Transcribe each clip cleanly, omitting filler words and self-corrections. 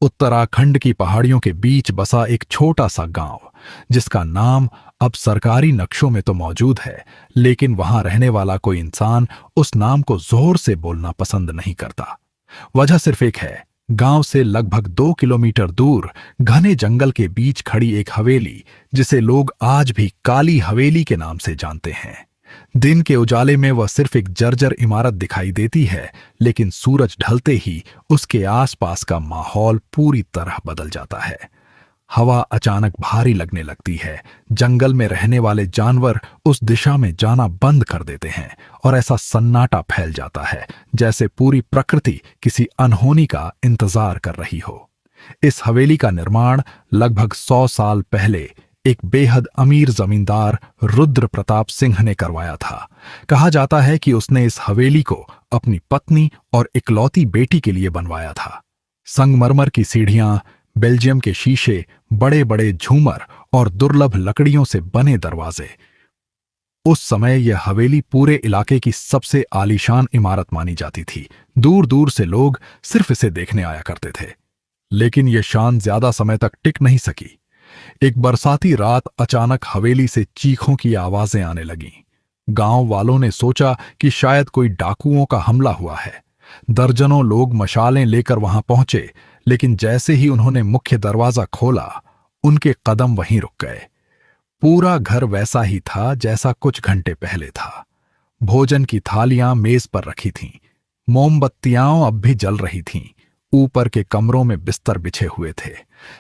उत्तराखंड की पहाड़ियों के बीच बसा एक छोटा सा गांव, जिसका नाम अब सरकारी नक्शों में तो मौजूद है, लेकिन वहां रहने वाला कोई इंसान उस नाम को जोर से बोलना पसंद नहीं करता। वजह सिर्फ एक है। गांव से लगभग 2 किलोमीटर दूर घने जंगल के बीच खड़ी एक हवेली, जिसे लोग आज भी काली हवेली के नाम से जानते हैं। दिन के उजाले में वह सिर्फ एक जर्जर इमारत दिखाई देती है, लेकिन सूरज ढलते ही उसके आसपास का माहौल पूरी तरह बदल जाता है। हवा अचानक भारी लगने लगती है, जंगल में रहने वाले जानवर उस दिशा में जाना बंद कर देते हैं और ऐसा सन्नाटा फैल जाता है जैसे पूरी प्रकृति किसी अनहोनी का इंतजार कर रही हो। इस हवेली का निर्माण लगभग 100 साल पहले एक बेहद अमीर जमींदार रुद्र प्रताप सिंह ने करवाया था। कहा जाता है कि उसने इस हवेली को अपनी पत्नी और इकलौती बेटी के लिए बनवाया था। संगमरमर की सीढ़ियां, बेल्जियम के शीशे, बड़े बड़े झूमर और दुर्लभ लकड़ियों से बने दरवाजे। उस समय यह हवेली पूरे इलाके की सबसे आलीशान इमारत मानी जाती थी। दूर दूर से लोग सिर्फ इसे देखने आया करते थे। लेकिन यह शान ज्यादा समय तक टिक नहीं सकी। एक बरसाती रात अचानक हवेली से चीखों की आवाजें आने लगीं। गांव वालों ने सोचा कि शायद कोई डाकुओं का हमला हुआ है। दर्जनों लोग मशालें लेकर वहां पहुंचे, लेकिन जैसे ही उन्होंने मुख्य दरवाजा खोला, उनके कदम वहीं रुक गए। पूरा घर वैसा ही था जैसा कुछ घंटे पहले था। भोजन की थालियां मेज पर रखी थीं, मोमबत्तियां अब भी जल रही थीं। ऊपर के कमरों में बिस्तर बिछे हुए थे,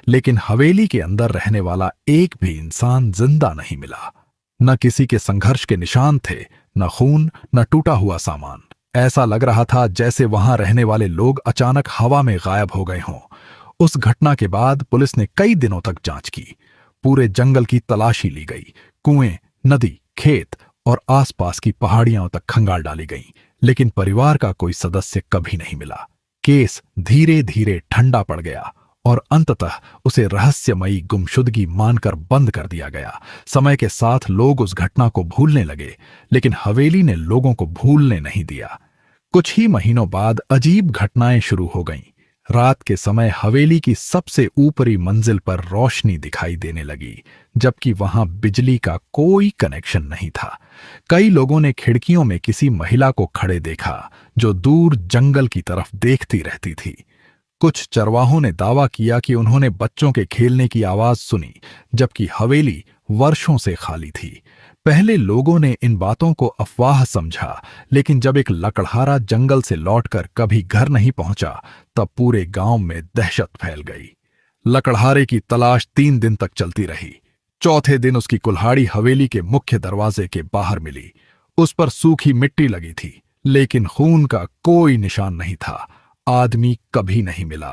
लेकिन हवेली के अंदर रहने वाला एक भी इंसान जिंदा नहीं मिला। न किसी के संघर्ष के निशान थे, न खून, न टूटा हुआ सामान। ऐसा लग रहा था जैसे वहां रहने वाले लोग अचानक हवा में गायब हो गए हों। उस घटना के बाद पुलिस ने कई दिनों तक जांच की। पूरे जंगल की तलाशी ली गई। कुएं, नदी, खेत और आसपास की पहाड़ियों तक खंगाल डाली गईं, लेकिन परिवार का कोई सदस्य कभी नहीं मिला। केस धीरे धीरे ठंडा पड़ गया और अंततः उसे रहस्यमयी गुमशुदगी मानकर बंद कर दिया गया। समय के साथ लोग उस घटना को भूलने लगे, लेकिन हवेली ने लोगों को भूलने नहीं दिया। कुछ ही महीनों बाद अजीब घटनाएं शुरू हो गईं। रात के समय हवेली की सबसे ऊपरी मंजिल पर रोशनी दिखाई देने लगी, जबकि वहां बिजली का कोई कनेक्शन नहीं था। कई लोगों ने खिड़कियों में किसी महिला को खड़े देखा, जो दूर जंगल की तरफ देखती रहती थी। कुछ चरवाहों ने दावा किया कि उन्होंने बच्चों के खेलने की आवाज सुनी, जबकि हवेली वर्षों से खाली थी। पहले लोगों ने इन बातों को अफवाह समझा, लेकिन जब एक लकड़हारा जंगल से लौटकर कभी घर नहीं पहुंचा, तब पूरे गांव में दहशत फैल गई। लकड़हारे की तलाश 3 दिन तक चलती रही। चौथे दिन उसकी कुल्हाड़ी हवेली के मुख्य दरवाजे के बाहर मिली। उस पर सूखी मिट्टी लगी थी, लेकिन खून का कोई निशान नहीं था। आदमी कभी नहीं मिला।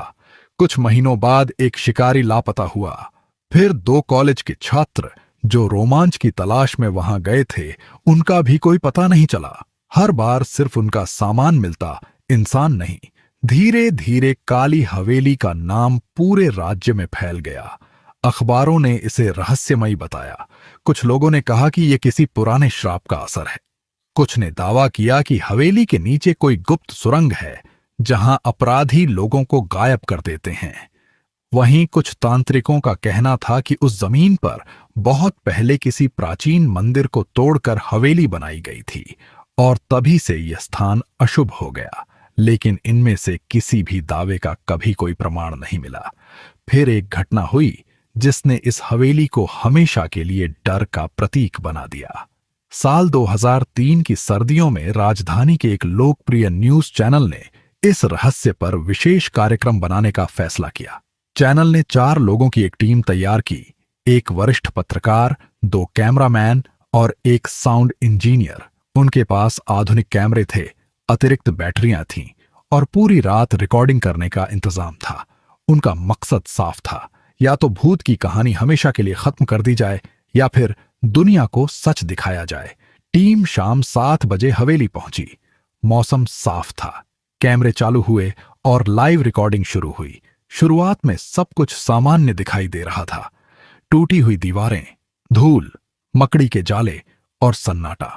कुछ महीनों बाद एक शिकारी लापता हुआ। फिर 2 कॉलेज के छात्र जो रोमांच की तलाश में वहां गए थे, उनका भी कोई पता नहीं चला। हर बार सिर्फ उनका सामान मिलता, इंसान नहीं। धीरे धीरे काली हवेली का नाम पूरे राज्य में फैल गया। अखबारों ने इसे रहस्यमयी बताया। कुछ लोगों ने कहा कि यह किसी पुराने श्राप का असर है। कुछ ने दावा किया कि हवेली के नीचे कोई गुप्त सुरंग है, जहां अपराधी लोगों को गायब कर देते हैं। वहीं कुछ तांत्रिकों का कहना था कि उस जमीन पर बहुत पहले किसी प्राचीन मंदिर को तोड़कर हवेली बनाई गई थी और तभी से यह स्थान अशुभ हो गया। लेकिन इनमें से किसी भी दावे का कभी कोई प्रमाण नहीं मिला। फिर एक घटना हुई जिसने इस हवेली को हमेशा के लिए डर का प्रतीक बना दिया। साल 2003 की सर्दियों में राजधानी के एक लोकप्रिय न्यूज चैनल ने इस रहस्य पर विशेष कार्यक्रम बनाने का फैसला किया। चैनल ने 4 लोगों की एक टीम तैयार की, एक वरिष्ठ पत्रकार, 2 कैमरामैन और एक साउंड इंजीनियर। उनके पास आधुनिक कैमरे थे, अतिरिक्त बैटरियां थीं और पूरी रात रिकॉर्डिंग करने का इंतजाम था। उनका मकसद साफ था, या तो भूत की कहानी हमेशा के लिए खत्म कर दी जाए, या फिर दुनिया को सच दिखाया जाए। टीम शाम 7 बजे हवेली पहुंची। मौसम साफ था, कैमरे चालू हुए और लाइव रिकॉर्डिंग शुरू हुई। शुरुआत में सब कुछ सामान्य दिखाई दे रहा था। टूटी हुई दीवारें, धूल, मकड़ी के जाले और सन्नाटा।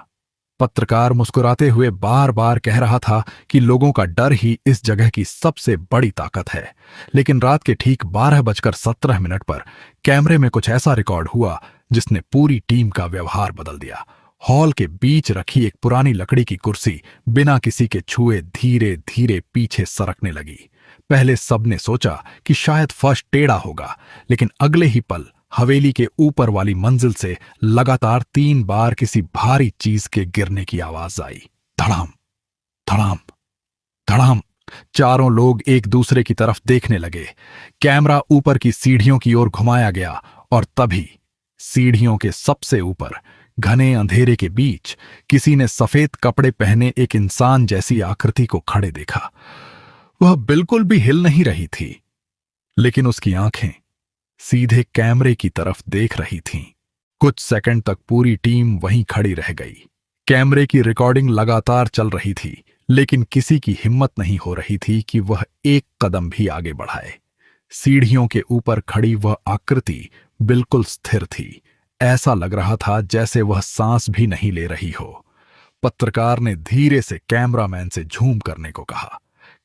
पत्रकार मुस्कुराते हुए बार बार कह रहा था कि लोगों का डर ही इस जगह की सबसे बड़ी ताकत है। लेकिन रात के ठीक 12:17 पर कैमरे में कुछ ऐसा रिकॉर्ड हुआ जिसने पूरी टीम का व्यवहार बदल दिया। हॉल के बीच रखी एक पुरानी लकड़ी की कुर्सी बिना किसी के छुए धीरे धीरे पीछे सरकने लगी। पहले सबने सोचा कि शायद फर्श टेढ़ा होगा, लेकिन अगले ही पल हवेली के ऊपर वाली मंजिल से लगातार 3 बार किसी भारी चीज के गिरने की आवाज आई। धड़ाम, धड़ाम, धड़ाम। चारों लोग एक दूसरे की तरफ देखने लगे। कैमरा ऊपर की सीढ़ियों की ओर घुमाया गया और तभी सीढ़ियों के सबसे ऊपर घने अंधेरे के बीच किसी ने सफेद कपड़े पहने एक इंसान जैसी आकृति को खड़े देखा। वह बिल्कुल भी हिल नहीं रही थी, लेकिन उसकी आंखें सीधे कैमरे की तरफ देख रही थीं। कुछ सेकंड तक पूरी टीम वहीं खड़ी रह गई। कैमरे की रिकॉर्डिंग लगातार चल रही थी, लेकिन किसी की हिम्मत नहीं हो रही थी कि वह एक कदम भी आगे बढ़ाए। सीढ़ियों के ऊपर खड़ी वह आकृति बिल्कुल स्थिर थी। ऐसा लग रहा था जैसे वह सांस भी नहीं ले रही हो। पत्रकार ने धीरे से कैमरामैन से झूम करने को कहा।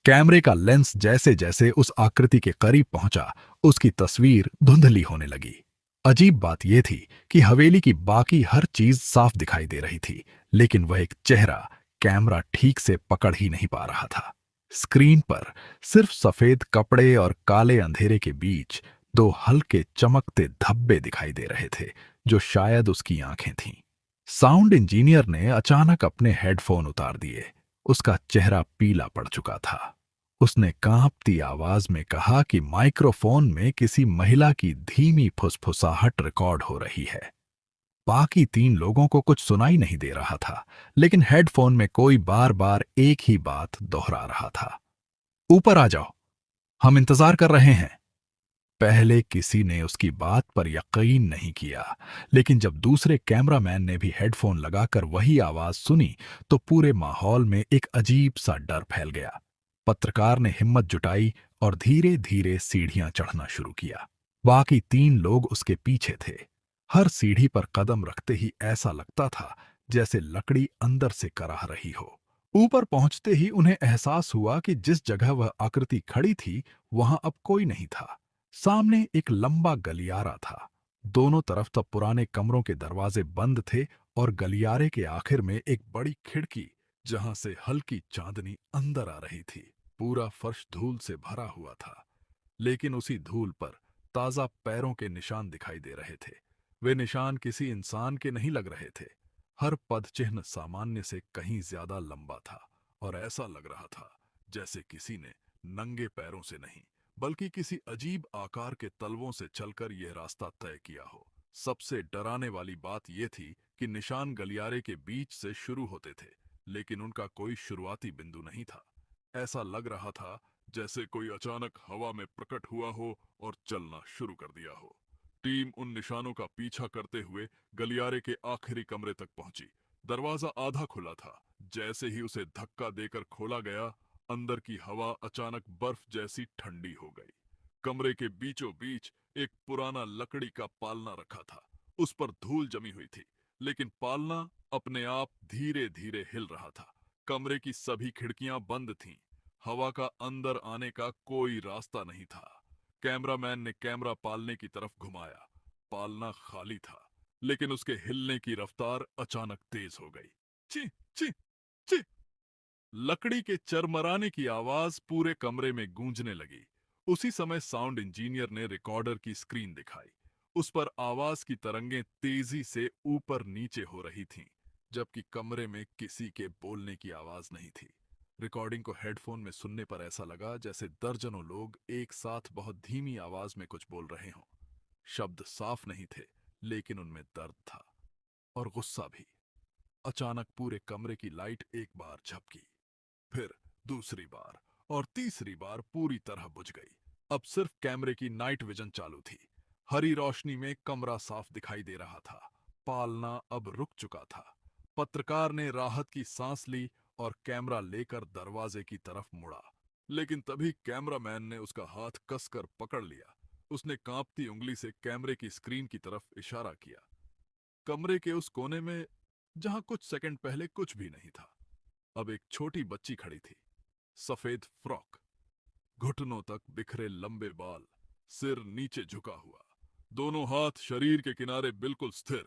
कैमरे का लेंस जैसे जैसे उस आकृति के करीब पहुंचा, उसकी तस्वीर धुंधली होने लगी। अजीब बात यह थी कि हवेली की बाकी हर चीज साफ दिखाई दे रही थी, लेकिन वह एक चेहरा कैमरा ठीक से पकड़ ही नहीं पा रहा था। स्क्रीन पर सिर्फ सफेद कपड़े और काले अंधेरे के बीच दो हल्के चमकते धब्बे दिखाई दे रहे थे, जो शायद उसकी आंखें थीं। साउंड इंजीनियर ने अचानक अपने हेडफोन उतार दिए। उसका चेहरा पीला पड़ चुका था। उसने कांपती आवाज में कहा कि माइक्रोफोन में किसी महिला की धीमी फुसफुसाहट रिकॉर्ड हो रही है। बाकी 3 लोगों को कुछ सुनाई नहीं दे रहा था, लेकिन हेडफोन में कोई बार बार एक ही बात दोहरा रहा था। ऊपर आ जाओ, हम इंतजार कर रहे हैं। पहले किसी ने उसकी बात पर यकीन नहीं किया, लेकिन जब दूसरे कैमरामैन ने भी हेडफोन लगाकर वही आवाज सुनी, तो पूरे माहौल में एक अजीब सा डर फैल गया। पत्रकार ने हिम्मत जुटाई और धीरे धीरे सीढ़ियां चढ़ना शुरू किया। बाकी 3 लोग उसके पीछे थे। हर सीढ़ी पर कदम रखते ही ऐसा लगता था जैसे लकड़ी अंदर से कराह रही हो। ऊपर पहुंचते ही उन्हें एहसास हुआ कि जिस जगह वह आकृति खड़ी थी, वहां अब कोई नहीं था। सामने एक लंबा गलियारा था। दोनों तरफ तब पुराने कमरों के दरवाजे बंद थे और गलियारे के आखिर में एक बड़ी खिड़की, जहां से हल्की चांदनी अंदर आ रही थी। पूरा फर्श धूल से भरा हुआ था, लेकिन उसी धूल पर ताजा पैरों के निशान दिखाई दे रहे थे। वे निशान किसी इंसान के नहीं लग रहे थे। हर पदचिह्न सामान्य से कहीं ज्यादा लंबा था और ऐसा लग रहा था जैसे किसी ने नंगे पैरों से नहीं, बल्कि किसी अजीब आकार के तलवों से चलकर यह रास्ता तय किया हो। सबसे डराने वाली बात यह थी कि निशान गलियारे के बीच से शुरू होते थे, लेकिन उनका कोई शुरुआती बिंदु नहीं था। ऐसा लग रहा था जैसे कोई अचानक हवा में प्रकट हुआ हो और चलना शुरू कर दिया हो। टीम उन निशानों का पीछा करते हुए गलियारे के आखिरी कमरे तक पहुंची। दरवाजा आधा खुला था। जैसे ही उसे धक्का देकर खोला गया, अंदर की हवा अचानक बर्फ जैसी ठंडी हो गई। कमरे के बीचों बीच एक पुराना लकड़ी का पालना रखा था। उस पर धूल जमी हुई थी, लेकिन पालना अपने आप धीरे धीरे हिल रहा था। कमरे की सभी खिड़कियां बंद थीं। हवा का अंदर आने का कोई रास्ता नहीं था। कैमरामैन ने कैमरा पालने की तरफ घुमाया। पालना खाली था, लेकिन उसके हिलने की रफ्तार अचानक तेज हो गई। ची ची ची। लकड़ी के चरमराने की आवाज पूरे कमरे में गूंजने लगी। उसी समय साउंड इंजीनियर ने रिकॉर्डर की स्क्रीन दिखाई। उस पर आवाज की तरंगें तेजी से ऊपर नीचे हो रही थीं, जबकि कमरे में किसी के बोलने की आवाज नहीं थी। रिकॉर्डिंग को हेडफोन में सुनने पर ऐसा लगा जैसे दर्जनों लोग एक साथ बहुत धीमी आवाज में कुछ बोल रहे हों। शब्द साफ नहीं थे, लेकिन उनमें दर्द था और गुस्सा भी। अचानक पूरे कमरे की लाइट एक बार झपकी, फिर दूसरी बार और तीसरी बार पूरी तरह बुझ गई। अब सिर्फ कैमरे की नाइट विजन चालू थी। हरी रोशनी में कमरा साफ दिखाई दे रहा था। पालना अब रुक चुका था। पत्रकार ने राहत की सांस ली और कैमरा लेकर दरवाजे की तरफ मुड़ा, लेकिन तभी कैमरामैन ने उसका हाथ कसकर पकड़ लिया। उसने कांपती उंगली से कैमरे की स्क्रीन की तरफ इशारा किया। कमरे के उस कोने में जहां कुछ सेकंड पहले कुछ भी नहीं था। अब एक छोटी बच्ची खड़ी थी, सफेद फ्रॉक, घुटनों तक बिखरे लंबे बाल, सिर नीचे झुका हुआ, दोनों हाथ शरीर के किनारे बिल्कुल स्थिर।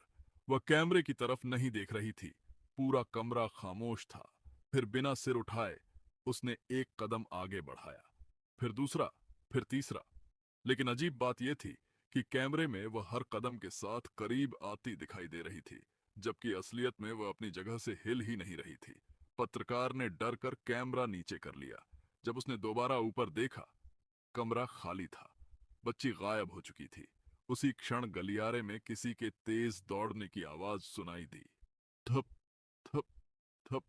वह कैमरे की तरफ नहीं देख रही थी। पूरा कमरा खामोश था। फिर बिना सिर उठाए उसने एक कदम आगे बढ़ाया, फिर दूसरा, फिर तीसरा। लेकिन अजीब बात यह थी कि कैमरे में वह हर कदम के साथ करीब आती दिखाई दे रही थी, जबकि असलियत में वह अपनी जगह से हिल ही नहीं रही थी। पत्रकार ने डर कर कैमरा नीचे कर लिया। जब उसने दोबारा ऊपर देखा, कमरा खाली था। बच्ची गायब हो चुकी थी। उसी क्षण गलियारे में किसी के तेज दौड़ने की आवाज सुनाई दी। थप थप थप।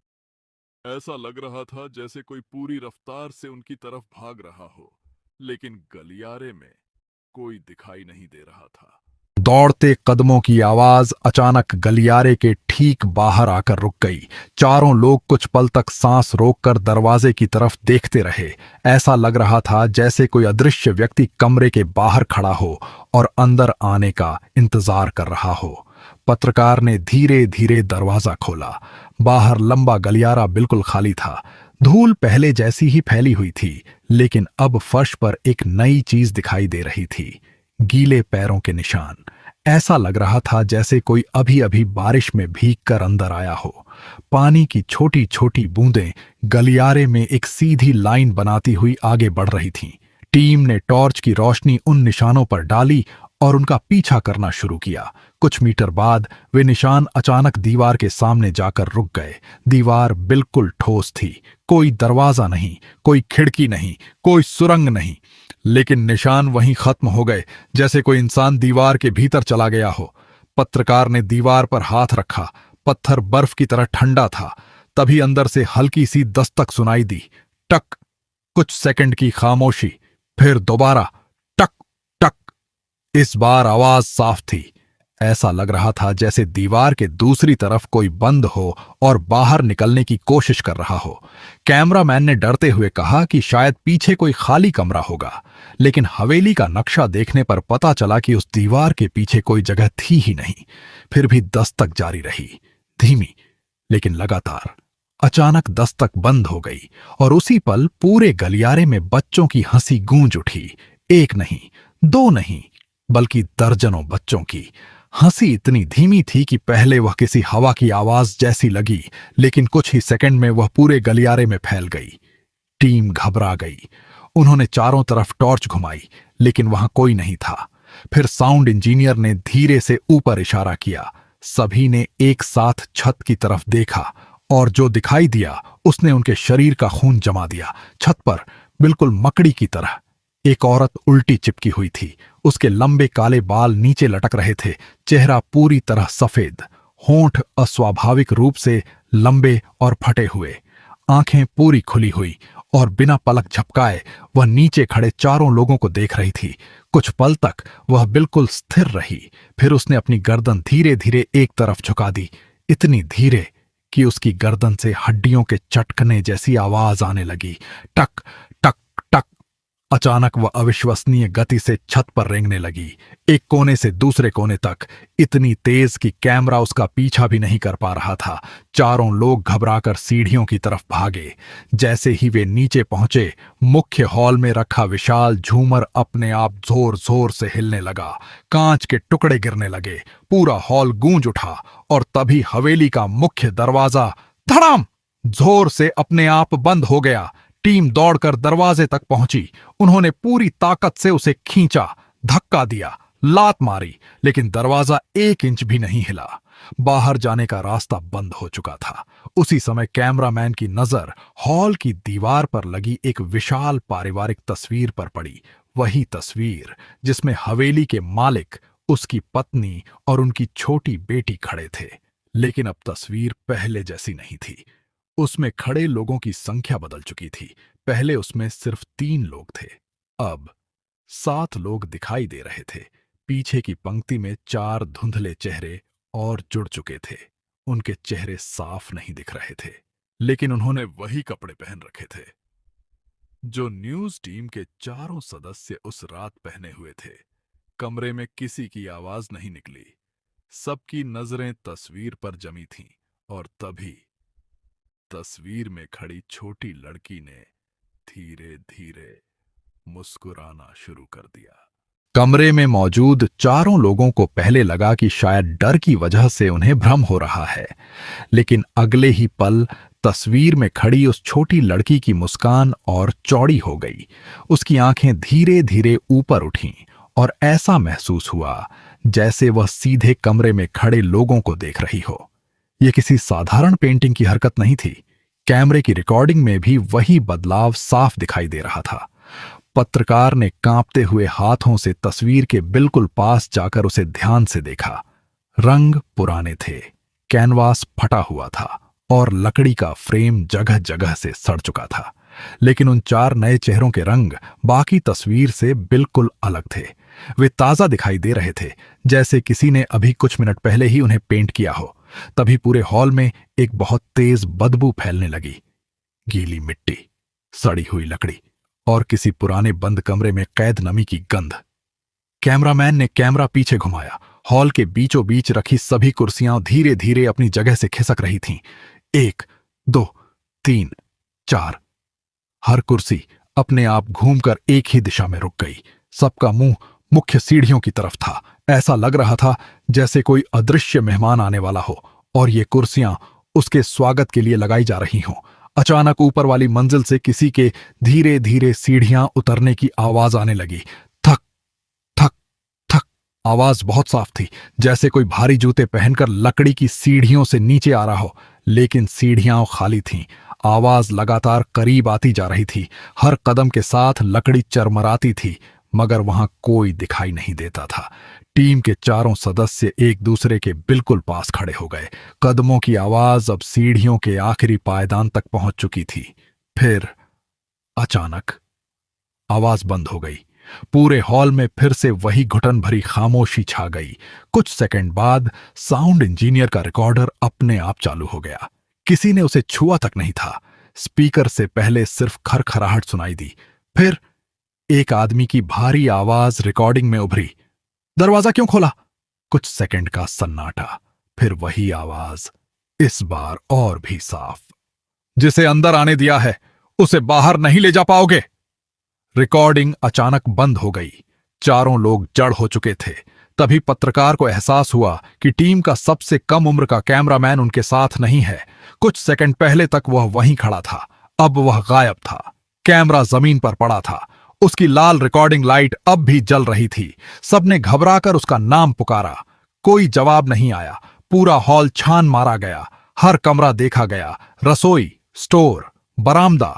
ऐसा लग रहा था जैसे कोई पूरी रफ्तार से उनकी तरफ भाग रहा हो, लेकिन गलियारे में कोई दिखाई नहीं दे रहा था। दौड़ते कदमों की आवाज अचानक गलियारे के ठीक बाहर आकर रुक गई। चारों लोग कुछ पल तक सांस रोककर दरवाजे की तरफ देखते रहे। ऐसा लग रहा था जैसे कोई अदृश्य व्यक्ति कमरे के बाहर खड़ा हो और अंदर आने का इंतजार कर रहा हो। पत्रकार ने धीरे धीरे दरवाजा खोला। बाहर लंबा गलियारा बिल्कुल खाली था। धूल पहले जैसी ही फैली हुई थी, लेकिन अब फर्श पर एक नई चीज दिखाई दे रही थी। गीले पैरों के निशान। ऐसा लग रहा था जैसे कोई अभी अभी बारिश में भीगकर अंदर आया हो। पानी की छोटी छोटी बूंदें गलियारे में एक सीधी लाइन बनाती हुई आगे बढ़ रही थीं। टीम ने टॉर्च की रोशनी उन निशानों पर डाली और उनका पीछा करना शुरू किया। कुछ मीटर बाद वे निशान अचानक दीवार के सामने जाकर रुक गए। दीवार बिल्कुल ठोस थी। कोई दरवाजा नहीं, कोई खिड़की नहीं, कोई सुरंग नहीं। लेकिन निशान वहीं खत्म हो गए, जैसे कोई इंसान दीवार के भीतर चला गया हो। पत्रकार ने दीवार पर हाथ रखा। पत्थर बर्फ की तरह ठंडा था। तभी अंदर से हल्की सी दस्तक सुनाई दी। टक। कुछ सेकंड की खामोशी। फिर दोबारा टक टक। इस बार आवाज साफ थी। ऐसा लग रहा था जैसे दीवार के दूसरी तरफ कोई बंद हो और बाहर निकलने की कोशिश कर रहा हो। कैमरामैन ने डरते हुए कहा कि शायद पीछे कोई खाली कमरा होगा, लेकिन हवेली का नक्शा देखने पर पता चला कि उस दीवार के पीछे कोई जगह थी ही नहीं। फिर भी दस्तक जारी रही, धीमी लेकिन लगातार। अचानक दस्तक बंद हो गई और उसी पल पूरे गलियारे में बच्चों की हंसी गूंज उठी। एक नहीं, दो नहीं, बल्कि दर्जनों बच्चों की। हंसी इतनी धीमी थी कि पहले वह किसी हवा की आवाज जैसी लगी, लेकिन कुछ ही सेकंड में वह पूरे गलियारे में फैल गई। टीम घबरा गई। उन्होंने चारों तरफ टॉर्च घुमाई, लेकिन वहां कोई नहीं था। फिर साउंड इंजीनियर ने धीरे से ऊपर इशारा किया। सभी ने एक साथ छत की तरफ देखा और जो दिखाई दिया उसने उनके शरीर का खून जमा दिया। छत पर बिल्कुल मकड़ी की तरह एक औरत उल्टी चिपकी हुई थी। उसके लंबे काले बाल नीचे लटक रहे थे। चेहरा पूरी तरह सफेद, होंठ अस्वाभाविक रूप से लंबे और फटे हुए, आंखें पूरी खुली हुई और बिना पलक झपकाए वह नीचे खड़े चारों लोगों को देख रही थी। कुछ पल तक वह बिल्कुल स्थिर रही। फिर उसने अपनी गर्दन धीरे धीरे एक तरफ झुका दी, इतनी धीरे कि उसकी गर्दन से हड्डियों के चटकने जैसी आवाज आने लगी। टक टक टक। अचानक वह अविश्वसनीय गति से छत पर रेंगने लगी, एक कोने से दूसरे कोने तक, इतनी तेज कि कैमरा उसका पीछा भी नहीं कर पा रहा था। चारों लोग घबराकर सीढ़ियों की तरफ भागे। जैसे ही वे नीचे पहुंचे, मुख्य हॉल में रखा विशाल झूमर अपने आप जोर जोर से हिलने लगा। कांच के टुकड़े गिरने लगे। पूरा हॉल गूंज उठा और तभी हवेली का मुख्य दरवाजा धड़ाम जोर से अपने आप बंद हो गया। टीम दौड़कर दरवाजे तक पहुंची। उन्होंने पूरी ताकत से उसे खींचा, धक्का दिया, लात मारी, लेकिन दरवाजा एक इंच भी नहीं हिला। बाहर जाने का रास्ता बंद हो चुका था। उसी समय कैमरामैन की नजर हॉल की दीवार पर लगी एक विशाल पारिवारिक तस्वीर पर पड़ी। वही तस्वीर जिसमें हवेली के मालिक, उसकी पत्नी और उनकी छोटी बेटी खड़े थे। लेकिन अब तस्वीर पहले जैसी नहीं थी। उसमें खड़े लोगों की संख्या बदल चुकी थी। पहले उसमें सिर्फ 3 लोग थे, अब 7 लोग दिखाई दे रहे थे। पीछे की पंक्ति में 4 धुंधले चेहरे और जुड़ चुके थे। उनके चेहरे साफ नहीं दिख रहे थे, लेकिन उन्होंने वही कपड़े पहन रखे थे जो न्यूज टीम के चारों सदस्य उस रात पहने हुए थे। कमरे में किसी की आवाज नहीं निकली। सबकी नजरें तस्वीर पर जमी थीं और तभी तस्वीर में खड़ी छोटी लड़की ने धीरे धीरे मुस्कुराना शुरू कर दिया। कमरे में मौजूद चारों लोगों को पहले लगा कि शायद डर की वजह से उन्हें भ्रम हो रहा है, लेकिन अगले ही पल तस्वीर में खड़ी उस छोटी लड़की की मुस्कान और चौड़ी हो गई। उसकी आंखें धीरे धीरे ऊपर उठीं और ऐसा महसूस हुआ जैसे वह सीधे कमरे में खड़े लोगों को देख रही हो। यह किसी साधारण पेंटिंग की हरकत नहीं थी। कैमरे की रिकॉर्डिंग में भी वही बदलाव साफ दिखाई दे रहा था। पत्रकार ने कांपते हुए हाथों से तस्वीर के बिल्कुल पास जाकर उसे ध्यान से देखा। रंग पुराने थे, कैनवास फटा हुआ था और लकड़ी का फ्रेम जगह जगह से सड़ चुका था। लेकिन उन चार नए चेहरों के रंग बाकी तस्वीर से बिल्कुल अलग थे। वे ताजा दिखाई दे रहे थे, जैसे किसी ने अभी कुछ मिनट पहले ही उन्हें पेंट किया हो। तभी पूरे हॉल में एक बहुत तेज बदबू फैलने लगी। गीली मिट्टी, सड़ी हुई लकड़ी और किसी पुराने बंद कमरे में कैद नमी की गंध। कैमरामैन ने कैमरा पीछे घुमाया। हॉल के बीचों बीच रखी सभी कुर्सियां धीरे धीरे अपनी जगह से खिसक रही थीं। 1, 2, 3, 4। हर कुर्सी अपने आप घूमकर एक ही दिशा में रुक गई। सबका मुंह मुख्य सीढ़ियों की तरफ था। ऐसा लग रहा था जैसे कोई अदृश्य मेहमान आने वाला हो और ये कुर्सियां उसके स्वागत के लिए लगाई जा रही हों। अचानक ऊपर वाली मंजिल से किसी के धीरे धीरे सीढ़ियां उतरने की आवाज आने लगी। थक थक थक। आवाज बहुत साफ थी, जैसे कोई भारी जूते पहनकर लकड़ी की सीढ़ियों से नीचे आ रहा हो। लेकिन सीढ़ियां खाली थीं। आवाज लगातार करीब आती जा रही थी। हर कदम के साथ लकड़ी चरमराती थी, मगर वहां कोई दिखाई नहीं देता था। टीम के चारों सदस्य एक दूसरे के बिल्कुल पास खड़े हो गए। कदमों की आवाज अब सीढ़ियों के आखिरी पायदान तक पहुंच चुकी थी। फिर अचानक आवाज बंद हो गई। पूरे हॉल में फिर से वही घुटन भरी खामोशी छा गई। कुछ सेकंड बाद साउंड इंजीनियर का रिकॉर्डर अपने आप चालू हो गया। किसी ने उसे छुआ तक नहीं था। स्पीकर से पहले सिर्फ खरखराहट सुनाई दी। फिर एक आदमी की भारी आवाज रिकॉर्डिंग में उभरी, दरवाजा क्यों खोला? कुछ सेकंड का सन्नाटा, फिर वही आवाज, इस बार और भी साफ, जिसे अंदर आने दिया है उसे बाहर नहीं ले जा पाओगे। रिकॉर्डिंग अचानक बंद हो गई। चारों लोग जड़ हो चुके थे। तभी पत्रकार को एहसास हुआ कि टीम का सबसे कम उम्र का कैमरामैन उनके साथ नहीं है। कुछ सेकंड पहले तक वह वहीं खड़ा था, अब वह गायब था। कैमरा जमीन पर पड़ा था। उसकी लाल रिकॉर्डिंग लाइट अब भी जल रही थी। सबने घबराकर उसका नाम पुकारा। कोई जवाब नहीं आया। पूरा हॉल छान मारा गया। हर कमरा देखा गया, रसोई, स्टोर, बरामदा,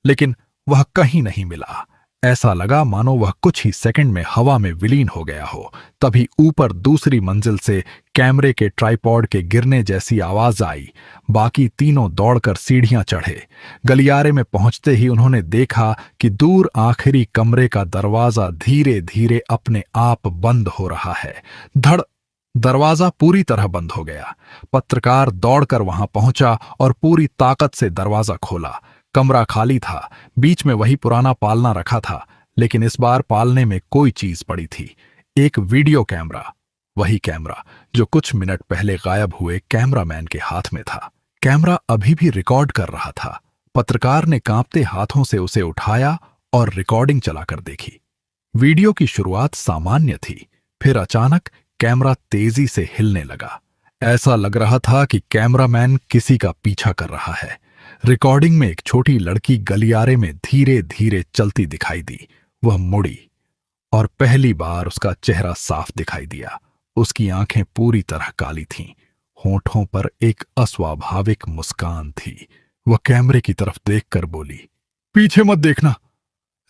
लेकिन वह कहीं नहीं मिला। ऐसा लगा मानो वह कुछ ही सेकंड में हवा में विलीन हो गया हो। तभी ऊपर दूसरी मंजिल से कैमरे के ट्राइपॉड के गिरने जैसी आवाज आई। बाकी तीनों दौड़कर सीढ़ियां चढ़े। गलियारे में पहुंचते ही उन्होंने देखा कि दूर आखिरी कमरे का दरवाजा धीरे धीरे अपने आप बंद हो रहा है। धड़, दरवाजा पूरी तरह बंद हो गया। पत्रकार दौड़कर वहां पहुंचा और पूरी ताकत से दरवाजा खोला। कमरा खाली था। बीच में वही पुराना पालना रखा था, लेकिन इस बार पालने में कोई चीज पड़ी थी। एक वीडियो कैमरा, वही कैमरा जो कुछ मिनट पहले गायब हुए कैमरामैन के हाथ में था। कैमरा अभी भी रिकॉर्ड कर रहा था। पत्रकार ने कांपते हाथों से उसे उठाया और रिकॉर्डिंग चलाकर देखी। वीडियो की शुरुआत सामान्य थी, फिर अचानक कैमरा तेजी से हिलने लगा। ऐसा लग रहा था कि कैमरामैन किसी का पीछा कर रहा है। रिकॉर्डिंग में एक छोटी लड़की गलियारे में धीरे धीरे चलती दिखाई दी। वह मुड़ी और पहली बार उसका चेहरा साफ दिखाई दिया। उसकी आंखें पूरी तरह काली थीं। होठों पर एक अस्वाभाविक मुस्कान थी। वह कैमरे की तरफ देखकर बोली, पीछे मत देखना।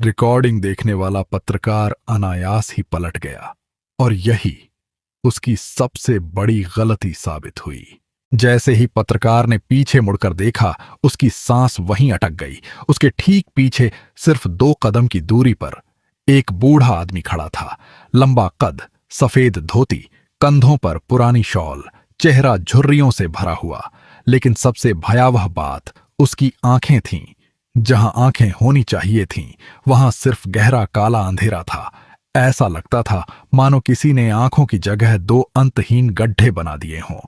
रिकॉर्डिंग देखने वाला पत्रकार अनायास ही पलट गया और यही उसकी सबसे बड़ी गलती साबित हुई। जैसे ही पत्रकार ने पीछे मुड़कर देखा, उसकी सांस वहीं अटक गई। उसके ठीक पीछे सिर्फ 2 कदम की दूरी पर एक बूढ़ा आदमी खड़ा था। लंबा कद, सफेद धोती, कंधों पर पुरानी शॉल, चेहरा झुर्रियों से भरा हुआ। लेकिन सबसे भयावह बात उसकी आंखें थीं। जहां आंखें होनी चाहिए थीं, वहां सिर्फ गहरा काला अंधेरा था। ऐसा लगता था मानो किसी ने आंखों की जगह 2 अंतहीन गड्ढे बना दिए हों।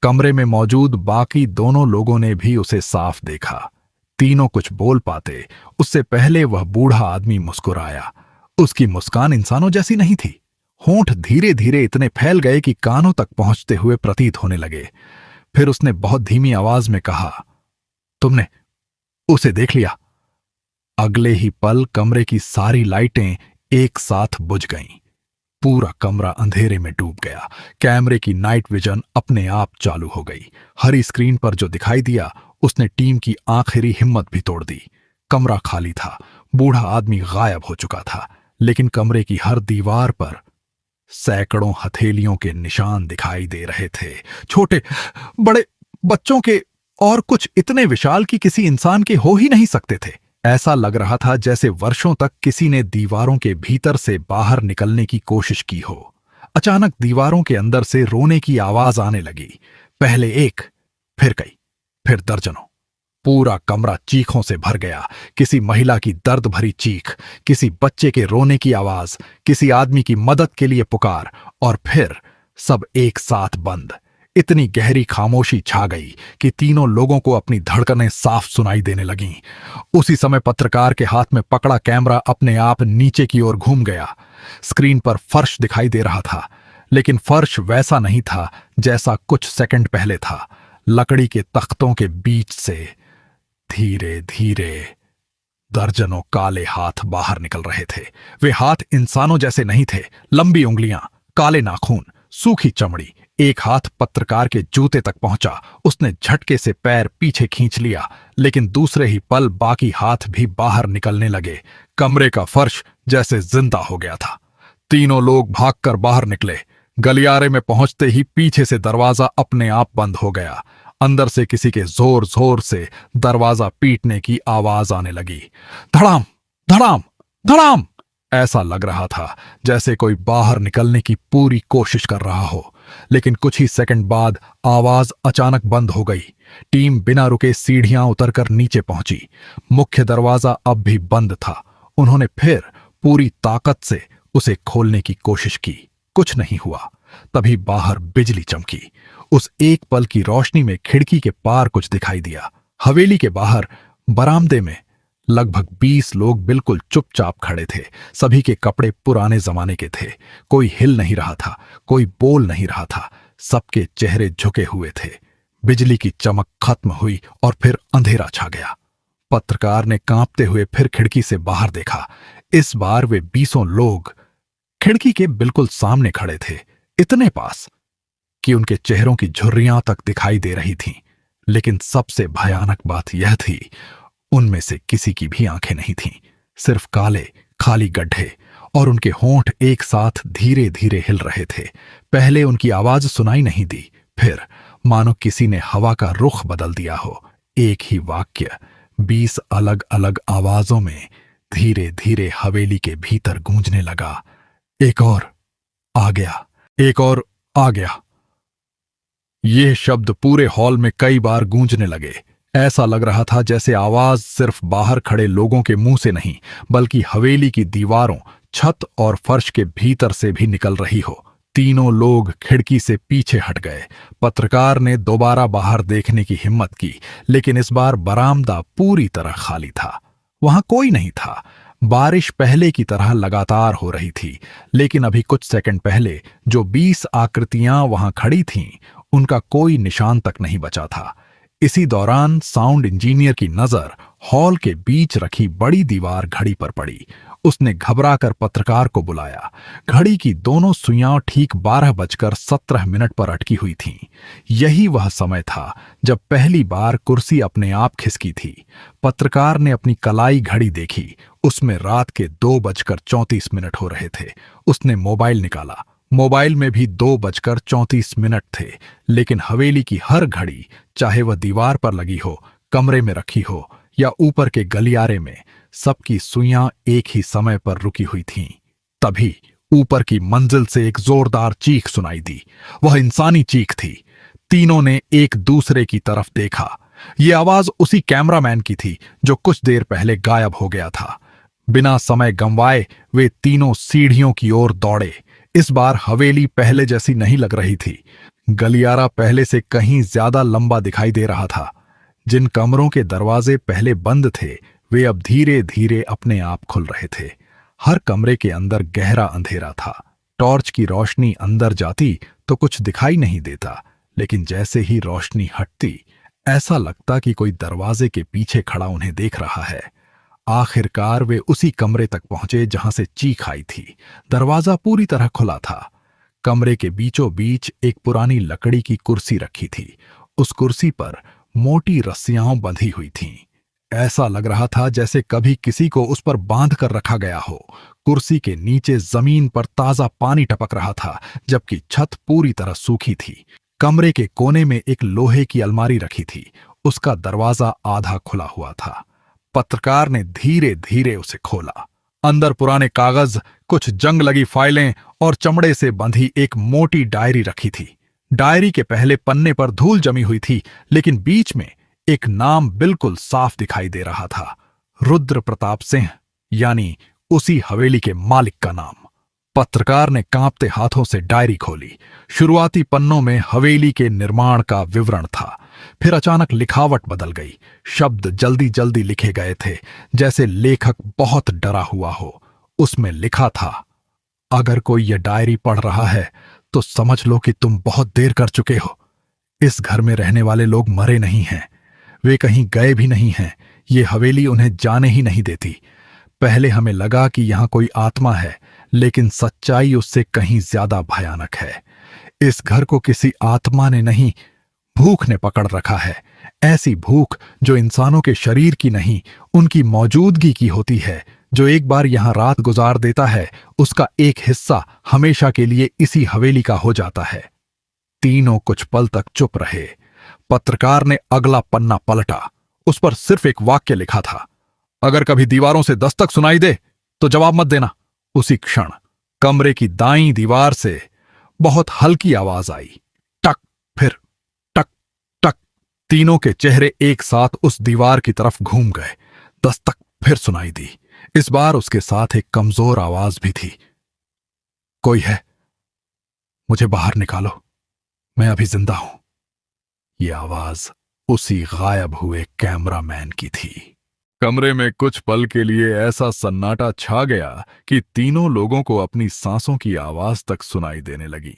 कमरे में मौजूद बाकी दोनों लोगों ने भी उसे साफ देखा। तीनों कुछ बोल पाते उससे पहले वह बूढ़ा आदमी मुस्कुराया। उसकी मुस्कान इंसानों जैसी नहीं थी। होंठ धीरे धीरे इतने फैल गए कि कानों तक पहुंचते हुए प्रतीत होने लगे। फिर उसने बहुत धीमी आवाज में कहा, तुमने उसे देख लिया? अगले ही पल कमरे की सारी लाइटें एक साथ बुझ गईं। पूरा कमरा अंधेरे में डूब गया। कैमरे की नाइट विजन अपने आप चालू हो गई। हरी स्क्रीन पर जो दिखाई दिया उसने टीम की आखिरी हिम्मत भी तोड़ दी। कमरा खाली था। बूढ़ा आदमी गायब हो चुका था, लेकिन कमरे की हर दीवार पर सैकड़ों हथेलियों के निशान दिखाई दे रहे थे। छोटे बड़े, बच्चों के, और कुछ इतने विशाल कि किसी इंसान के हो ही नहीं सकते थे। ऐसा लग रहा था जैसे वर्षों तक किसी ने दीवारों के भीतर से बाहर निकलने की कोशिश की हो। अचानक दीवारों के अंदर से रोने की आवाज आने लगी। पहले एक, फिर कई, फिर दर्जनों। पूरा कमरा चीखों से भर गया। किसी महिला की दर्द भरी चीख, किसी बच्चे के रोने की आवाज, किसी आदमी की मदद के लिए पुकार, और फिर सब एक साथ बंद। इतनी गहरी खामोशी छा गई कि तीनों लोगों को अपनी धड़कनें साफ सुनाई देने लगीं। उसी समय पत्रकार के हाथ में पकड़ा कैमरा अपने आप नीचे की ओर घूम गया। स्क्रीन पर फर्श दिखाई दे रहा था, लेकिन फर्श वैसा नहीं था जैसा कुछ सेकंड पहले था। लकड़ी के तख्तों के बीच से धीरे धीरे दर्जनों काले हाथ बाहर निकल रहे थे। वे हाथ इंसानों जैसे नहीं थे। लंबी उंगलियां, काले नाखून, सूखी चमड़ी। एक हाथ पत्रकार के जूते तक पहुंचा। उसने झटके से पैर पीछे खींच लिया, लेकिन दूसरे ही पल बाकी हाथ भी बाहर निकलने लगे। कमरे का फर्श जैसे जिंदा हो गया था। तीनों लोग भागकर बाहर निकले। गलियारे में पहुंचते ही पीछे से दरवाजा अपने आप बंद हो गया। अंदर से किसी के जोर जोर से दरवाजा पीटने की आवाज आने लगी। धड़ाम, धड़ाम, धड़ाम। ऐसा लग रहा था जैसे कोई बाहर निकलने की पूरी कोशिश कर रहा हो, लेकिन कुछ ही सेकंड बाद आवाज अचानक बंद हो गई। टीम बिना रुके सीढ़ियां उतरकर नीचे पहुंची। मुख्य दरवाजा अब भी बंद था। उन्होंने फिर पूरी ताकत से उसे खोलने की कोशिश की। कुछ नहीं हुआ। तभी बाहर बिजली चमकी। उस एक पल की रोशनी में खिड़की के पार कुछ दिखाई दिया। हवेली के बाहर बरामदे में लगभग 20 लोग बिल्कुल चुपचाप खड़े थे। सभी के कपड़े पुराने जमाने के थे। कोई हिल नहीं रहा था, कोई बोल नहीं रहा था। सबके चेहरे झुके हुए थे। बिजली की चमक खत्म हुई और फिर अंधेरा छा गया। पत्रकार ने कांपते हुए फिर खिड़की से बाहर देखा। इस बार वे 20 लोग खिड़की के बिल्कुल सामने खड़े थे, इतने पास कि उनके चेहरों की झुर्रियां तक दिखाई दे रही थीं। लेकिन सबसे भयानक बात यह थी, उनमें से किसी की भी आंखें नहीं थीं, सिर्फ काले खाली गड्ढे, और उनके होंठ एक साथ धीरे धीरे हिल रहे थे। पहले उनकी आवाज सुनाई नहीं दी, फिर मानो किसी ने हवा का रुख बदल दिया हो। एक ही वाक्य 20 अलग अलग आवाजों में धीरे धीरे हवेली के भीतर गूंजने लगा। एक और आ गया, एक और आ गया। ये शब्द पूरे हॉल में कई बार गूंजने लगे। ऐसा लग रहा था जैसे आवाज सिर्फ बाहर खड़े लोगों के मुंह से नहीं, बल्कि हवेली की दीवारों, छत और फर्श के भीतर से भी निकल रही हो। तीनों लोग खिड़की से पीछे हट गए। पत्रकार ने दोबारा बाहर देखने की हिम्मत की, लेकिन इस बार बरामदा पूरी तरह खाली था। वहां कोई नहीं था। बारिश पहले की तरह लगातार हो रही थी, लेकिन अभी कुछ सेकंड पहले जो 20 आकृतियां वहां खड़ी थीं, उनका कोई निशान तक नहीं बचा था। इसी दौरान साउंड इंजीनियर की नजर हॉल के बीच रखी बड़ी दीवार घड़ी पर पड़ी। उसने घबराकर पत्रकार को बुलाया। घड़ी की दोनों सुइयां ठीक 12:17 पर अटकी हुई थीं। यही वह समय था जब पहली बार कुर्सी अपने आप खिसकी थी। पत्रकार ने अपनी कलाई घड़ी देखी। उसमें रात के 2:34 हो रहे थे। उसने मोबाइल निकाला। मोबाइल में भी 2:34 थे, लेकिन हवेली की हर घड़ी, चाहे वह दीवार पर लगी हो, कमरे में रखी हो या ऊपर के गलियारे में, सबकी सुइयां एक ही समय पर रुकी हुई थीं। तभी ऊपर की मंजिल से एक जोरदार चीख सुनाई दी। वह इंसानी चीख थी। तीनों ने एक दूसरे की तरफ देखा। ये आवाज उसी कैमरामैन की थी जो कुछ देर पहले गायब हो गया था। बिना समय गंवाए वे तीनों सीढ़ियों की ओर दौड़े। इस बार हवेली पहले जैसी नहीं लग रही थी। गलियारा पहले से कहीं ज्यादा लंबा दिखाई दे रहा था। जिन कमरों के दरवाजे पहले बंद थे वे अब धीरे धीरे अपने आप खुल रहे थे। हर कमरे के अंदर गहरा अंधेरा था। टॉर्च की रोशनी अंदर जाती तो कुछ दिखाई नहीं देता, लेकिन जैसे ही रोशनी हटती ऐसा लगता कि कोई दरवाजे के पीछे खड़ा उन्हें देख रहा है। आखिरकार वे उसी कमरे तक पहुंचे जहां से चीख आई थी। दरवाजा पूरी तरह खुला था। कमरे के बीचों बीच एक पुरानी लकड़ी की कुर्सी रखी थी। उस कुर्सी पर मोटी रस्सियां बंधी हुई थीं। ऐसा लग रहा था जैसे कभी किसी को उस पर बांध कर रखा गया हो। कुर्सी के नीचे जमीन पर ताजा पानी टपक रहा था, जबकि छत पूरी तरह सूखी थी। कमरे के कोने में एक लोहे की अलमारी रखी थी। उसका दरवाजा आधा खुला हुआ था। पत्रकार ने धीरे धीरे उसे खोला। अंदर पुराने कागज, कुछ जंग लगी फाइलें और चमड़े से बंधी एक मोटी डायरी रखी थी। डायरी के पहले पन्ने पर धूल जमी हुई थी, लेकिन बीच में एक नाम बिल्कुल साफ दिखाई दे रहा था। रुद्र प्रताप सिंह, यानी उसी हवेली के मालिक का नाम। पत्रकार ने कांपते हाथों से डायरी खोली। शुरुआती पन्नों में हवेली के निर्माण का विवरण था। फिर अचानक लिखावट बदल गई। शब्द जल्दी जल्दी लिखे गए थे, जैसे लेखक बहुत डरा हुआ हो। उसमें लिखा था, अगर कोई यह डायरी पढ़ रहा है तो समझ लो कि तुम बहुत देर कर चुके हो। इस घर में रहने वाले लोग मरे नहीं हैं। वे कहीं गए भी नहीं हैं। ये हवेली उन्हें जाने ही नहीं देती। पहले हमें लगा कि यहां कोई आत्मा है, लेकिन सच्चाई उससे कहीं ज्यादा भयानक है। इस घर को किसी आत्मा ने नहीं, भूख ने पकड़ रखा है। ऐसी भूख जो इंसानों के शरीर की नहीं, उनकी मौजूदगी की होती है। जो एक बार यहां रात गुजार देता है, उसका एक हिस्सा हमेशा के लिए इसी हवेली का हो जाता है। तीनों कुछ पल तक चुप रहे। पत्रकार ने अगला पन्ना पलटा। उस पर सिर्फ एक वाक्य लिखा था, अगर कभी दीवारों से दस्तक सुनाई दे तो जवाब मत देना। उसी क्षण कमरे की दाईं दीवार से बहुत हल्की आवाज आई, टक, फिर टक टक। तीनों के चेहरे एक साथ उस दीवार की तरफ घूम गए। दस्तक फिर सुनाई दी। इस बार उसके साथ एक कमजोर आवाज भी थी, कोई है, मुझे बाहर निकालो, मैं अभी जिंदा हूं। यह आवाज उसी गायब हुए कैमरामैन की थी। कमरे में कुछ पल के लिए ऐसा सन्नाटा छा गया कि तीनों लोगों को अपनी सांसों की आवाज तक सुनाई देने लगी।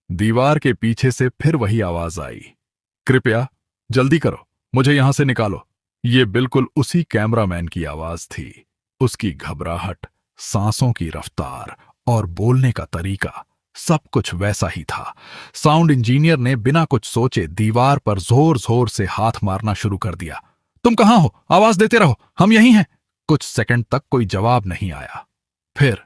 दीवार के पीछे से फिर वही आवाज आई, कृपया जल्दी करो, मुझे यहां से निकालो। ये बिल्कुल उसी कैमरामैन की आवाज थी। उसकी घबराहट, सांसों की रफ्तार और बोलने का तरीका सब कुछ वैसा ही था। साउंड इंजीनियर ने बिना कुछ सोचे दीवार पर जोर जोर से हाथ मारना शुरू कर दिया। तुम कहां हो? आवाज देते रहो, हम यहीं हैं। कुछ सेकंड तक कोई जवाब नहीं आया। फिर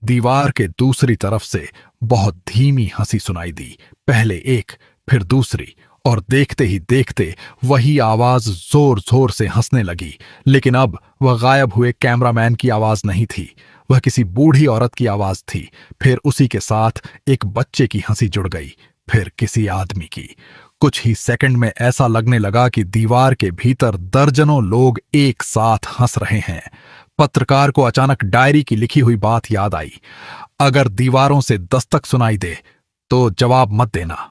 दीवार के दूसरी तरफ से बहुत धीमी हंसी सुनाई दी। पहले एक, फिर दूसरी, और देखते ही देखते वही आवाज जोर जोर से हंसने लगी। लेकिन अब वह गायब हुए कैमरामैन की आवाज नहीं थी, वह किसी बूढ़ी औरत की आवाज थी। फिर उसी के साथ एक बच्चे की हंसी जुड़ गई, फिर किसी आदमी की। कुछ ही सेकंड में ऐसा लगने लगा कि दीवार के भीतर दर्जनों लोग एक साथ हंस रहे हैं। पत्रकार को अचानक डायरी की लिखी हुई बात याद आई, अगर दीवारों से दस्तक सुनाई दे तो जवाब मत देना।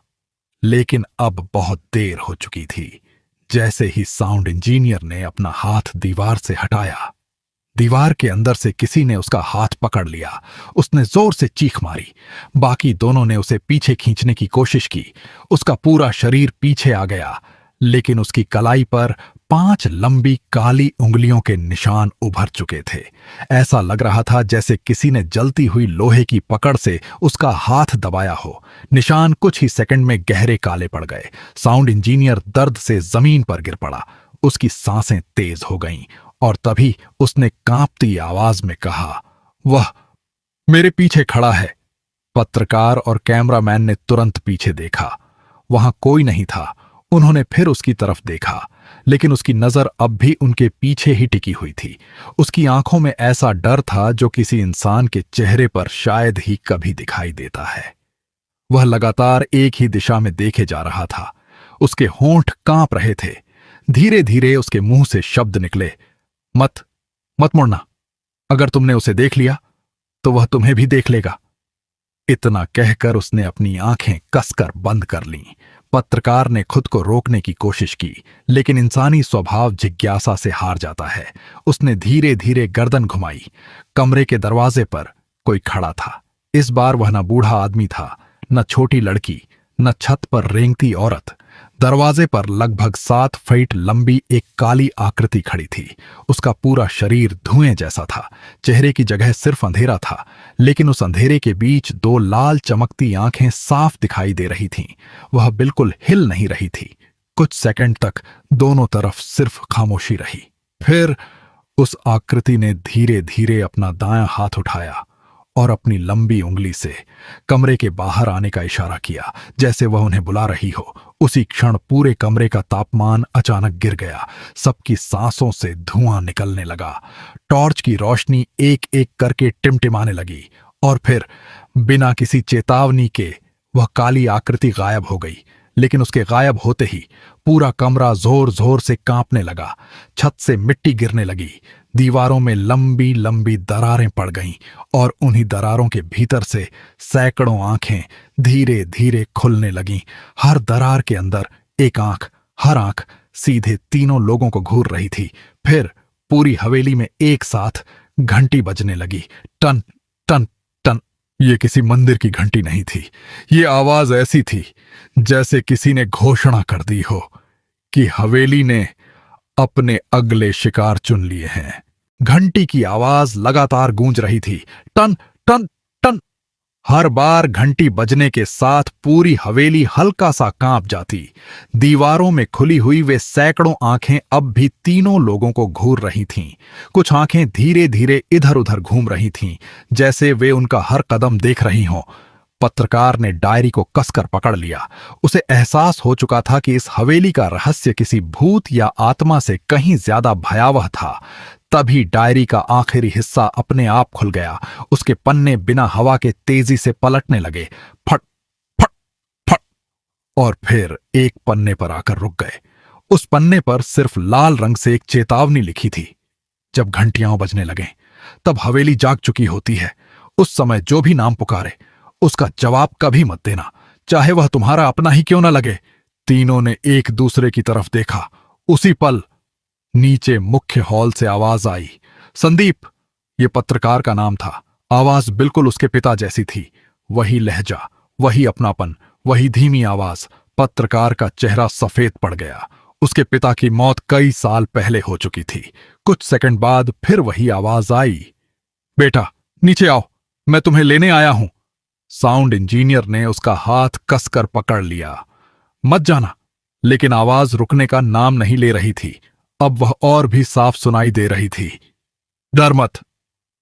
लेकिन अब बहुत देर हो चुकी थी। जैसे ही साउंड इंजीनियर ने अपना हाथ दीवार से हटाया, दीवार के अंदर से किसी ने उसका हाथ पकड़ लिया। उसने जोर से चीख मारी। बाकी दोनों ने उसे पीछे खींचने की कोशिश की। उसका पूरा शरीर पीछे आ गया, लेकिन उसकी कलाई पर 5 लंबी काली उंगलियों के निशान उभर चुके थे। ऐसा लग रहा था जैसे किसी ने जलती हुई लोहे की पकड़ से उसका हाथ दबाया हो। निशान कुछ ही सेकंड में गहरे काले पड़ गए। साउंड इंजीनियर दर्द से जमीन पर गिर पड़ा। उसकी सांसें तेज हो गईं और तभी उसने कांपती आवाज में कहा, वह मेरे पीछे खड़ा है। पत्रकार और कैमरामैन ने तुरंत पीछे देखा। वहां कोई नहीं था। उन्होंने फिर उसकी तरफ देखा, लेकिन उसकी नजर अब भी उनके पीछे ही टिकी हुई थी। उसकी आंखों में ऐसा डर था जो किसी इंसान के चेहरे पर शायद ही कभी दिखाई देता है। वह लगातार एक ही दिशा में देखे जा रहा था। उसके होंठ कांप रहे थे। धीरे धीरे उसके मुंह से शब्द निकले, मत मत मुड़ना। अगर तुमने उसे देख लिया तो वह तुम्हें भी देख लेगा। इतना कहकर उसने अपनी आंखें कसकर बंद कर लीं। पत्रकार ने खुद को रोकने की कोशिश की, लेकिन इंसानी स्वभाव जिज्ञासा से हार जाता है। उसने धीरे धीरे गर्दन घुमाई। कमरे के दरवाजे पर कोई खड़ा था। इस बार वह न बूढ़ा आदमी था, न छोटी लड़की, न छत पर रेंगती औरत। दरवाजे पर लगभग 7 फीट लंबी एक काली आकृति खड़ी थी। उसका पूरा शरीर धुएं जैसा था। चेहरे की जगह सिर्फ अंधेरा था, लेकिन उस अंधेरे के बीच 2 लाल चमकती आंखें साफ दिखाई दे रही थीं। वह बिल्कुल हिल नहीं रही थी। कुछ सेकंड तक दोनों तरफ सिर्फ खामोशी रही। फिर उस आकृति ने धीरे धीरे अपना दायां हाथ उठाया और अपनी लंबी उंगली से कमरे के बाहर आने का इशारा किया, जैसे वह उन्हें बुला रही हो। उसी क्षण पूरे कमरे का तापमान अचानक गिर गया। सबकी सांसों से धुआं निकलने लगा। टॉर्च की रोशनी एक एक करके टिमटिमाने लगी और फिर बिना किसी चेतावनी के वह काली आकृति गायब हो गई। लेकिन उसके गायब होते ही पूरा कमरा जोर जोर से कांपने लगा। छत से मिट्टी गिरने लगी। दीवारों में लंबी लंबी दरारें पड़ गईं और उन्हीं दरारों के भीतर से सैकड़ों आंखें धीरे धीरे खुलने लगीं। हर दरार के अंदर एक आंख, हर आंख सीधे तीनों लोगों को घूर रही थी। फिर पूरी हवेली में एक साथ घंटी बजने लगी। टन टन टन। ये किसी मंदिर की घंटी नहीं थी। ये आवाज ऐसी थी जैसे किसी ने घोषणा कर दी हो कि हवेली ने अपने अगले शिकार चुन लिए हैं। घंटी की आवाज लगातार गूंज रही थी। टन टन टन। हर बार घंटी बजने के साथ पूरी हवेली हल्का सा कांप जाती। दीवारों में खुली हुई वे सैकड़ों आंखें अब भी तीनों लोगों को घूर रही थीं। कुछ आंखें धीरे धीरे इधर उधर घूम रही थीं, जैसे वे उनका हर कदम देख रही हों। पत्रकार ने डायरी को कसकर पकड़ लिया। उसे एहसास हो चुका था कि इस हवेली का रहस्य किसी भूत या आत्मा से कहीं ज्यादा भयावह था। तभी डायरी का आखिरी हिस्सा अपने आप खुल गया। उसके पन्ने बिना हवा के तेजी से पलटने लगे। फट फट फट। और फिर एक पन्ने पर आकर रुक गए। उस पन्ने पर सिर्फ लाल रंग से एक चेतावनी लिखी थी। जब घंटियां बजने लगें, तब हवेली जाग चुकी होती है। उस समय जो भी नाम पुकारे, उसका जवाब कभी मत देना, चाहे वह तुम्हारा अपना ही क्यों न लगे। तीनों ने एक दूसरे की तरफ देखा। उसी पल नीचे मुख्य हॉल से आवाज आई, संदीप। ये पत्रकार का नाम था। आवाज बिल्कुल उसके पिता जैसी थी। वही लहजा, वही अपनापन, वही धीमी आवाज। पत्रकार का चेहरा सफेद पड़ गया। उसके पिता की मौत कई साल पहले हो चुकी थी। कुछ सेकंड बाद फिर वही आवाज आई, बेटा नीचे आओ, मैं तुम्हें लेने आया हूं। साउंड इंजीनियर ने उसका हाथ कसकर पकड़ लिया। मत जाना। लेकिन आवाज रुकने का नाम नहीं ले रही थी। अब वह और भी साफ सुनाई दे रही थी, डर मत,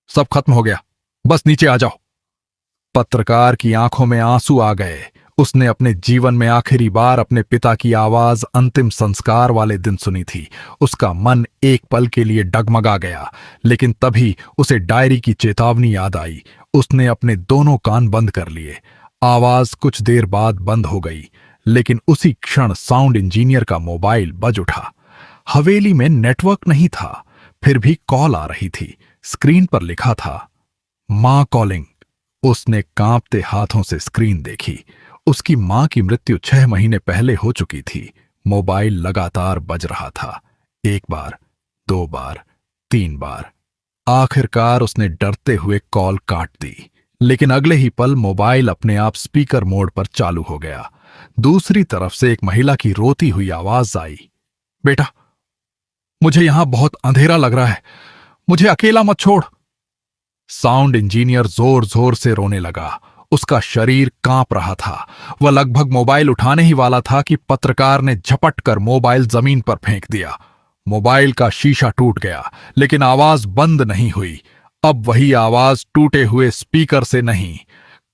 सब खत्म हो गया, बस नीचे आ जाओ। पत्रकार की आंखों में आंसू आ गए। उसने अपने जीवन में आखिरी बार अपने पिता की आवाज अंतिम संस्कार वाले दिन सुनी थी। उसका मन एक पल के लिए डगमगा गया, लेकिन तभी उसे डायरी की चेतावनी याद आई। उसने अपने दोनों कान बंद कर लिए। आवाज कुछ देर बाद बंद हो गई, लेकिन उसी क्षण साउंड इंजीनियर का मोबाइल बज उठा। हवेली में नेटवर्क नहीं था, फिर भी कॉल आ रही थी। स्क्रीन पर लिखा था, मां कॉलिंग। उसने कांपते हाथों से स्क्रीन देखी। उसकी मां की मृत्यु 6 महीने पहले हो चुकी थी। मोबाइल लगातार बज रहा था। 1 बार, 2 बार, 3 बार। आखिरकार उसने डरते हुए कॉल काट दी, लेकिन अगले ही पल मोबाइल अपने आप स्पीकर मोड पर चालू हो गया। दूसरी तरफ से एक महिला की रोती हुई आवाज आई, बेटा मुझे यहां बहुत अंधेरा लग रहा है, मुझे अकेला मत छोड़। साउंड इंजीनियर जोर जोर से रोने लगा। उसका शरीर कांप रहा था। वह लगभग मोबाइल उठाने ही वाला था कि पत्रकार ने झपट कर मोबाइल जमीन पर फेंक दिया। मोबाइल का शीशा टूट गया, लेकिन आवाज बंद नहीं हुई। अब वही आवाज टूटे हुए स्पीकर से नहीं,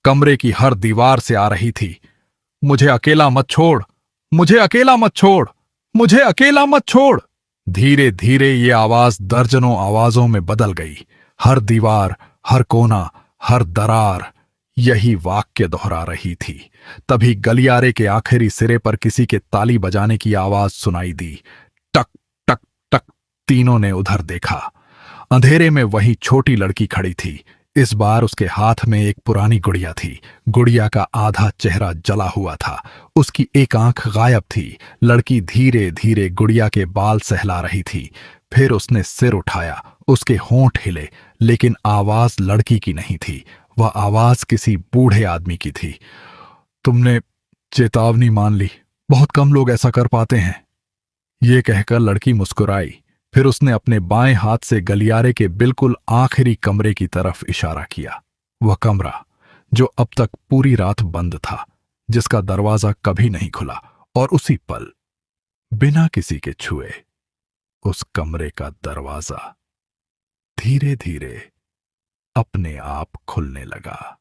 कमरे की हर दीवार से आ रही थी। मुझे अकेला मत छोड़, मुझे अकेला मत छोड़, मुझे अकेला मत छोड़। धीरे धीरे ये आवाज दर्जनों आवाजों में बदल गई। हर दीवार, हर कोना, हर दरार यही वाक्य दोहरा रही थी। तभी गलियारे के आखिरी सिरे पर किसी के ताली बजाने की आवाज सुनाई दी। टक टक टक। तीनों ने उधर देखा। अंधेरे में वही छोटी लड़की खड़ी थी। इस बार उसके हाथ में एक पुरानी गुड़िया थी। गुड़िया का आधा चेहरा जला हुआ था, उसकी एक आंख गायब थी। लड़की धीरे धीरे गुड़िया के बाल सहला रही थी। फिर उसने सिर उठाया, उसके होंठ हिले, लेकिन आवाज लड़की की नहीं थी, वह आवाज किसी बूढ़े आदमी की थी। तुमने चेतावनी मान ली, बहुत कम लोग ऐसा कर पाते हैं। ये कहकर लड़की मुस्कुराई। फिर उसने अपने बाएं हाथ से गलियारे के बिल्कुल आखिरी कमरे की तरफ इशारा किया। वह कमरा जो अब तक पूरी रात बंद था, जिसका दरवाजा कभी नहीं खुला, और उसी पल बिना किसी के छुए उस कमरे का दरवाजा धीरे धीरे अपने आप खुलने लगा।